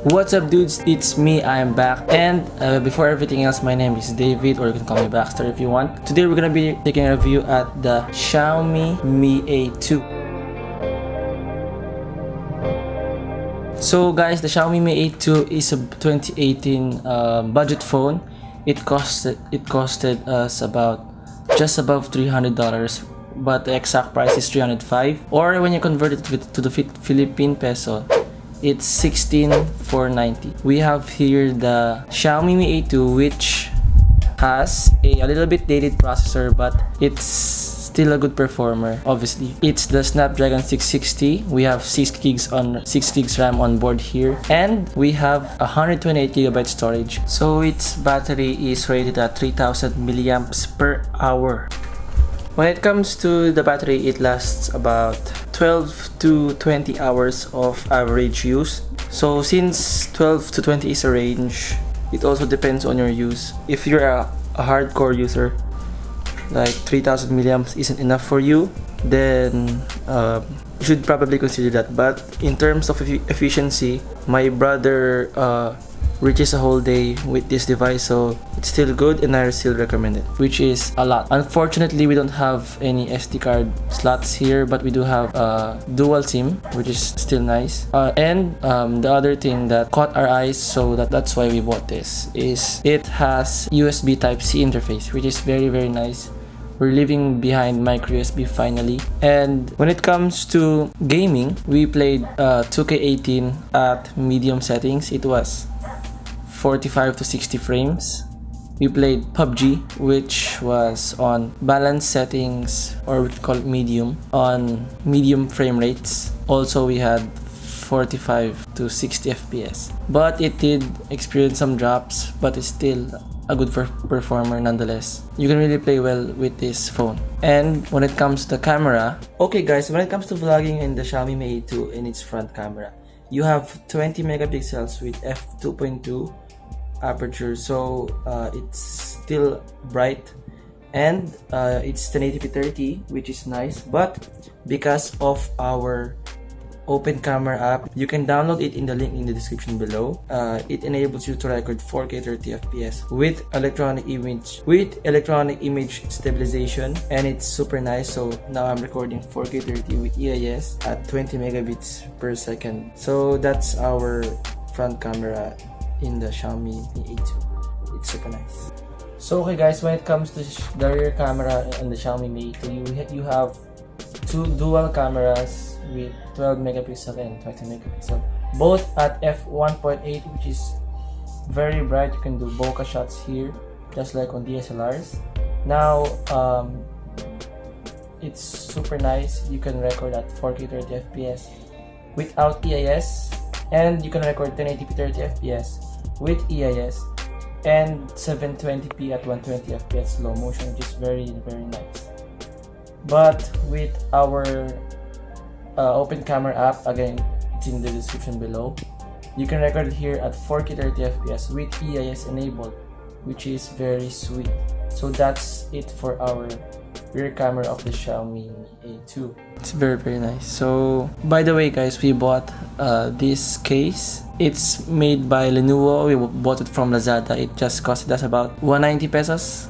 What's up, dudes? It's me, I'm back. And before everything else, my name is David, or you can call me Baxter if you want. Today we're gonna be taking a review at the Xiaomi Mi A2. So guys, the Xiaomi Mi A2 is a 2018 budget phone. It costed us just above $300, but the exact price is $305. Or when you convert it to the Philippine peso, it's 16,490. We have here the Xiaomi Mi A2, which has a little bit dated processor, but it's still a good performer. Obviously, it's the Snapdragon 660. We have 6 gigs RAM on board here, and we have 128GB storage. So its battery is rated at 3000 milliamps per hour. When it comes to the battery, it lasts about 12 to 20 hours of average use. So since 12 to 20 is a range, it also depends on your use. If you're a hardcore user, like 3000 milliamps isn't enough for you, then you should probably consider that. But in terms of efficiency, my brother reaches a whole day with this device, so it's still good and I still recommend it, which is a lot. Unfortunately, we don't have any SD card slots here, but we do have dual SIM, which is still nice. And the other thing that caught our eyes, so that's why we bought this, is it has USB Type-C interface, which is very nice. We're leaving behind micro USB finally. And when it comes to gaming, we played 2K18 at medium settings. It was 45 to 60 frames. We played PUBG, which was on balanced settings, or we call it medium, on medium frame rates. Also, we had 45 to 60 FPS. But it did experience some drops, but it's still a good performer nonetheless. You can really play well with this phone. And when it comes to the camera, okay guys, when it comes to vlogging in the Xiaomi Mi A2 in its front camera, you have 20 megapixels with f2.2 aperture, so it's still bright, and it's 1080p30, which is nice. But because of our open camera app, you can download it in the link in the description below. It enables you to record 4K 30fps with electronic image stabilization, and it's super nice. So now I'm recording 4K 30 with EIS at 20 megabits per second. So that's our front camera in the Xiaomi Mi A2. It's super nice. So okay guys, when it comes to the rear camera in the Xiaomi Mi A2, you have two dual cameras with 12 megapixel and 20 megapixel, both at f1.8, which is very bright. You can do bokeh shots here, just like on DSLRs. Now it's super nice. You can record at 4K 30fps without EIS, and you can record 1080p 30fps with EIS, and 720p at 120fps slow motion, which is very nice. But with our open camera app, again, it's in the description below, you can record it here at 4K 30fps with EIS enabled, which is very sweet. So that's it for our rear camera of the Xiaomi Mi A2. It's very nice. So by the way guys, we bought this case. It's made by Lenovo. We bought it from Lazada. It just costed us about 190 pesos.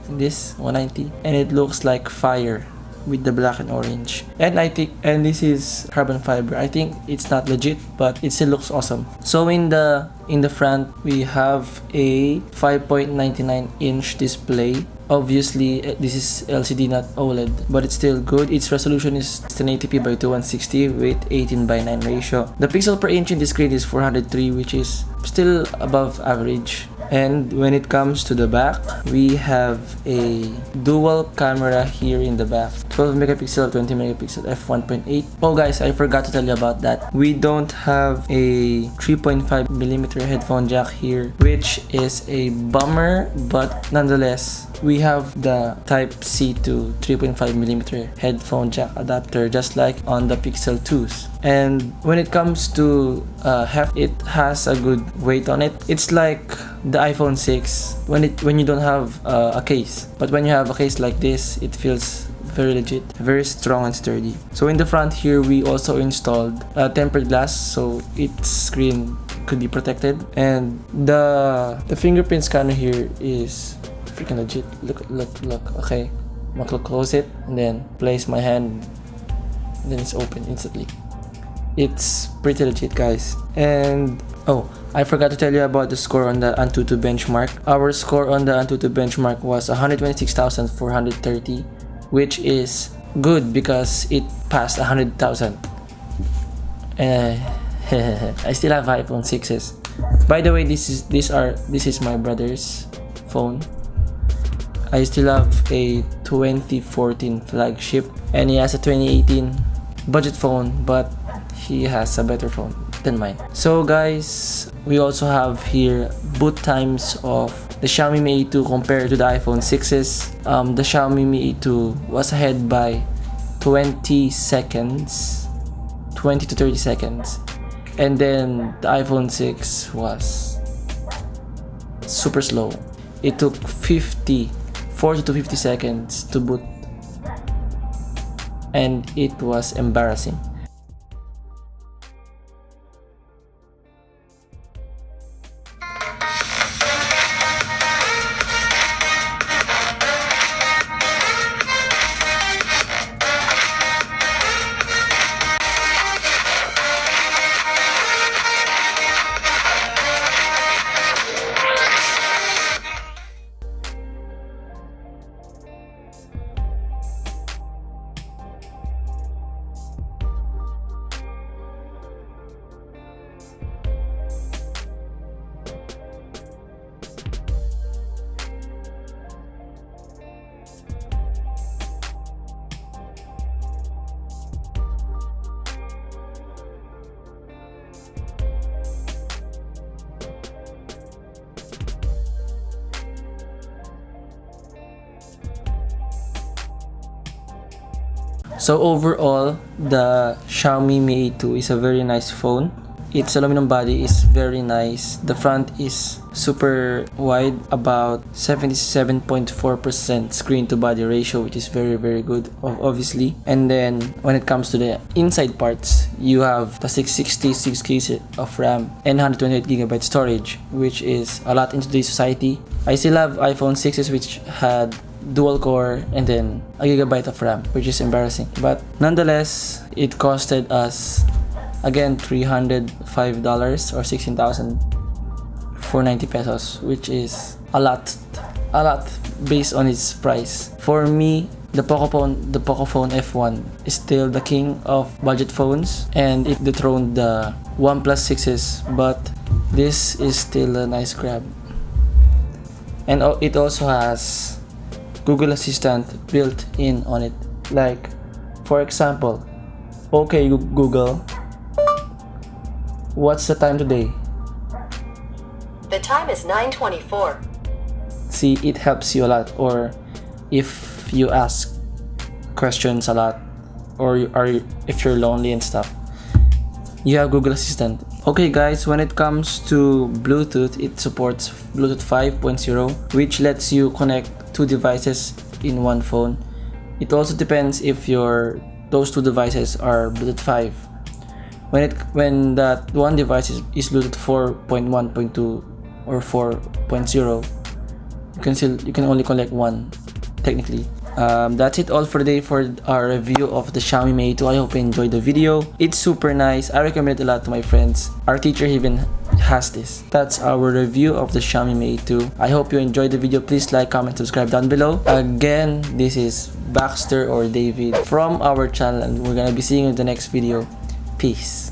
This 190, and it looks like fire with the black and orange. And this is carbon fiber. I think it's not legit, but it still looks awesome. So in the front, we have a 5.99 inch display. Obviously, this is LCD, not OLED, but it's still good. Its resolution is 1080p by 2160 with 18:9 ratio. The pixel per inch in the screen is 403, which is still above average. And when it comes to the back, we have a dual camera here in the back, 12 megapixel, 20 megapixel, f1.8. Oh guys, I forgot to tell you about that. We don't have a 3.5mm headphone jack here, which is a bummer, but nonetheless, we have the Type-C to 3.5mm headphone jack adapter, just like on the Pixel 2s. And when it comes to heft, it has a good weight on it. It's like the iPhone 6 when you don't have a case, but when you have a case like this, it feels very legit, very strong and sturdy. So in the front here, we also installed tempered glass, so its screen could be protected. And the fingerprint scanner here is freaking legit. Look. Okay, I'm gonna close it and then place my hand, and then it's open instantly. It's pretty legit, guys. And oh, I forgot to tell you about the score on the Antutu Benchmark. Our score on the Antutu Benchmark was 126,430, which is good because it passed 100,000. I still have iPhone 6s. By the way, this is my brother's phone. I still have a 2014 flagship, and he has a 2018 budget phone, but he has a better phone than mine. So guys, we also have here boot times of the Xiaomi Mi 8 2 compared to the iPhone 6s. The Xiaomi Mi 8 2 was ahead by 20 seconds, 20 to 30 seconds, and then the iPhone 6 was super slow. It took 40 to 50 seconds to boot, and it was embarrassing. So overall, the Xiaomi Mi 8 2 is a very nice phone. Its aluminum body is very nice. The front is super wide, about 77.4% screen to body ratio, which is very good, obviously. And then when it comes to the inside parts, you have the 666 GB of RAM and 128GB storage, which is a lot in today's society. I still have iPhone 6s which had dual core and then a gigabyte of RAM, which is embarrassing, but nonetheless it costed us again $305 or 16,490 pesos, which is a lot based on its price. For me, the Pocophone F1 is still the king of budget phones, and it dethroned the OnePlus 6s, but this is still a nice grab. And it also has Google Assistant built in on it. Like, for example, okay Google, what's the time today? The time is 9:24. See, it helps you a lot. Or if you ask questions a lot, or if you're lonely and stuff, you have Google Assistant. Okay guys, when it comes to Bluetooth, it supports Bluetooth 5.0, which lets you connect two devices in one phone. It also depends if those two devices are Bluetooth 5. When that one device is Bluetooth 4.1.2 or 4.0, you can only connect one technically. That's it all for today for our review of the Xiaomi Mi 8 2. I hope you enjoyed the video. It's super nice. I recommend it a lot to my friends. Our teacher even has this. That's our review of the Xiaomi Mi 8 2. I hope you enjoyed the video. Please like, comment, subscribe down below. Again, this is Baxter or David from our channel, and we're gonna be seeing you in the next video. Peace.